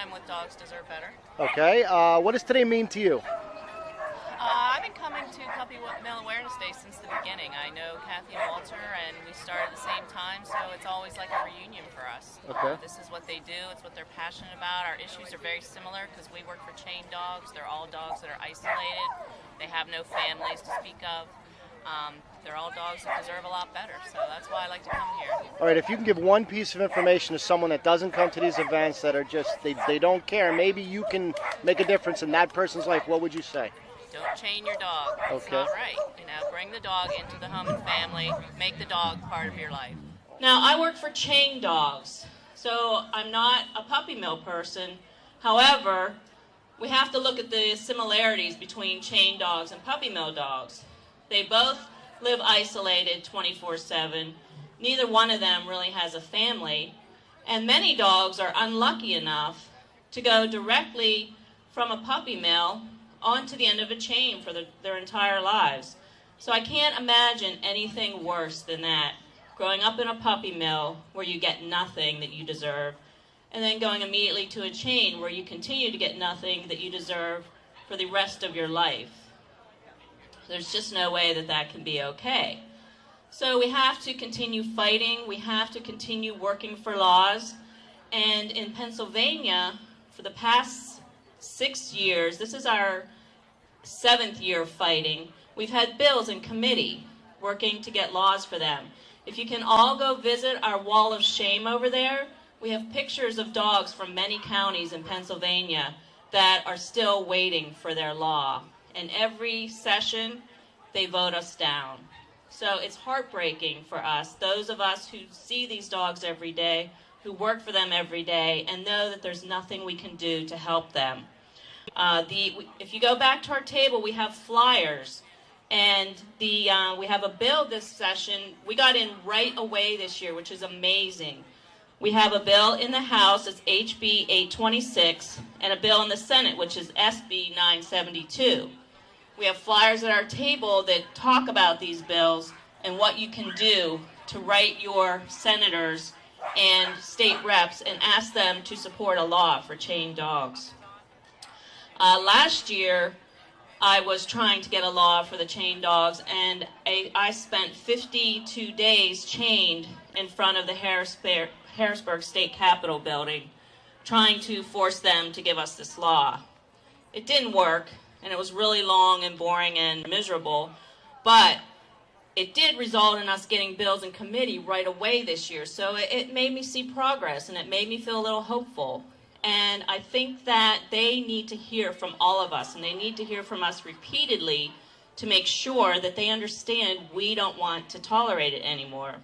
I'm with Dogs Deserve Better. Okay. What does today mean to you? I've been coming to Puppy Mill Awareness Day since the beginning. I know Kathy and Walter, and we started at the same time, so it's always like a reunion for us. Okay. This is what they do. It's what they're passionate about. Our issues are very similar because we work for chained dogs. They're all dogs that are isolated. They have no families to speak of. They're all dogs that deserve a lot better, so that's why I like to come here. All right, if you can give one piece of information to someone that doesn't come to these events, that are just, they don't care, maybe you can make a difference in that person's life, what would you say? Don't chain your dog. It's Okay. not right. Bring the dog into the home and family. Make the dog part of your life. Now, I work for chained dogs, so I'm not a puppy mill person. However, we have to look at the similarities between chained dogs and puppy mill dogs. They both live isolated 24/7. Neither one of them really has a family. And many dogs are unlucky enough to go directly from a puppy mill onto the end of a chain for their entire lives. So I can't imagine anything worse than that. Growing up in a puppy mill where you get nothing that you deserve, and then going immediately to a chain where you continue to get nothing that you deserve for the rest of your life. There's just no way that that can be okay. So we have to continue fighting. We have to continue working for laws. And in Pennsylvania, for the past 6 years, this is our 7th year of fighting, we've had bills in committee working to get laws for them. If you can all go visit our wall of shame over there, we have pictures of dogs from many counties in Pennsylvania that are still waiting for their law. And every session, they vote us down. So it's heartbreaking for us, those of us who see these dogs every day, who work for them every day, and know that there's nothing we can do to help them. If you go back to our table, we have flyers. And we have a bill this session. We got in right away this year, which is amazing. We have a bill in the House, it's HB 826, and a bill in the Senate, which is SB 972. We have flyers at our table that talk about these bills and what you can do to write your senators and state reps and ask them to support a law for chained dogs. Last year, I was trying to get a law for the chained dogs, and I spent 52 days chained in front of the Harrisburg State Capitol building trying to force them to give us this law. It didn't work, and it was really long and boring and miserable, but it did result in us getting bills in committee right away this year, so it made me see progress, and it made me feel a little hopeful. And I think that they need to hear from all of us, and they need to hear from us repeatedly to make sure that they understand we don't want to tolerate it anymore.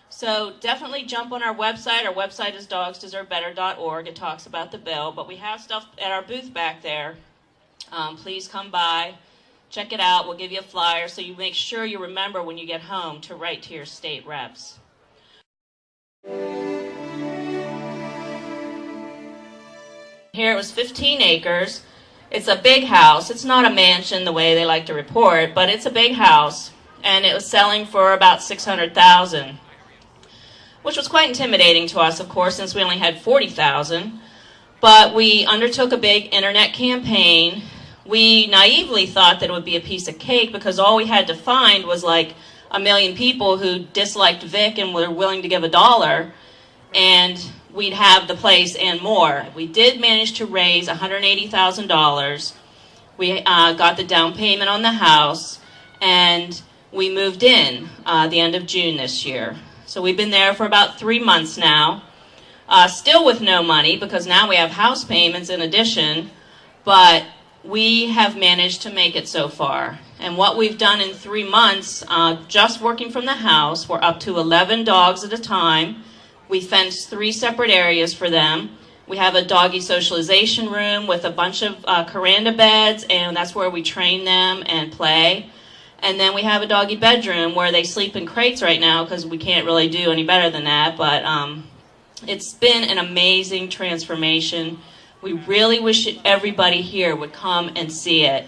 So definitely jump on our website. Our website is dogsdeservebetter.org. It talks about the bill, but we have stuff at our booth back there. Please come by, check it out. We'll give you a flyer so you make sure you remember when you get home to write to your state reps. Here it was 15 acres. It's a big house. It's not a mansion the way they like to report, but it's a big house, and it was selling for about $600,000, which was quite intimidating to us, of course, since we only had $40,000. But we undertook a big internet campaign. We naively thought that it would be a piece of cake because all we had to find was like 1 million people who disliked Vic and were willing to give $1, and we'd have the place and more. We did manage to raise $180,000. We got the down payment on the house, and we moved in the end of June this year. So we've been there for about 3 months now, still with no money because now we have house payments in addition, but we have managed to make it so far. And what we've done in 3 months, just working from the house, we're up to 11 dogs at a time. We fenced 3 separate areas for them. We have a doggy socialization room with a bunch of Caranda beds, and that's where we train them and play. And then we have a doggy bedroom where they sleep in crates right now because we can't really do any better than that. But it's been an amazing transformation. We really wish everybody here would come and see it.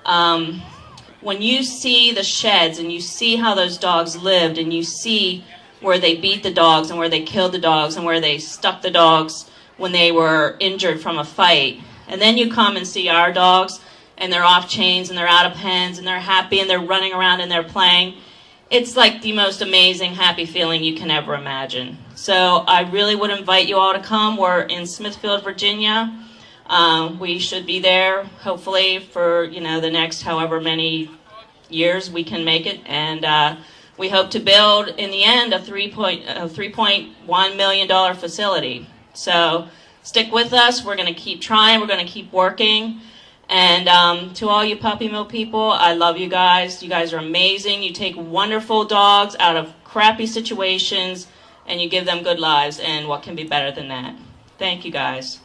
When you see the sheds and you see how those dogs lived, and you see where they beat the dogs and where they killed the dogs and where they stuck the dogs when they were injured from a fight. And then you come and see our dogs, and they're off chains, and they're out of pens, and they're happy, and they're running around, and they're playing. It's like the most amazing, happy feeling you can ever imagine. So I really would invite you all to come. We're in Smithfield, Virginia. We should be there, hopefully, for the next however many years we can make it. And we hope to build, in the end, a $3.1 million facility. So stick with us. We're going to keep trying. We're going to keep working. And to all you puppy mill people, I love you guys. You guys are amazing. You take wonderful dogs out of crappy situations, and you give them good lives. And what can be better than that? Thank you, guys.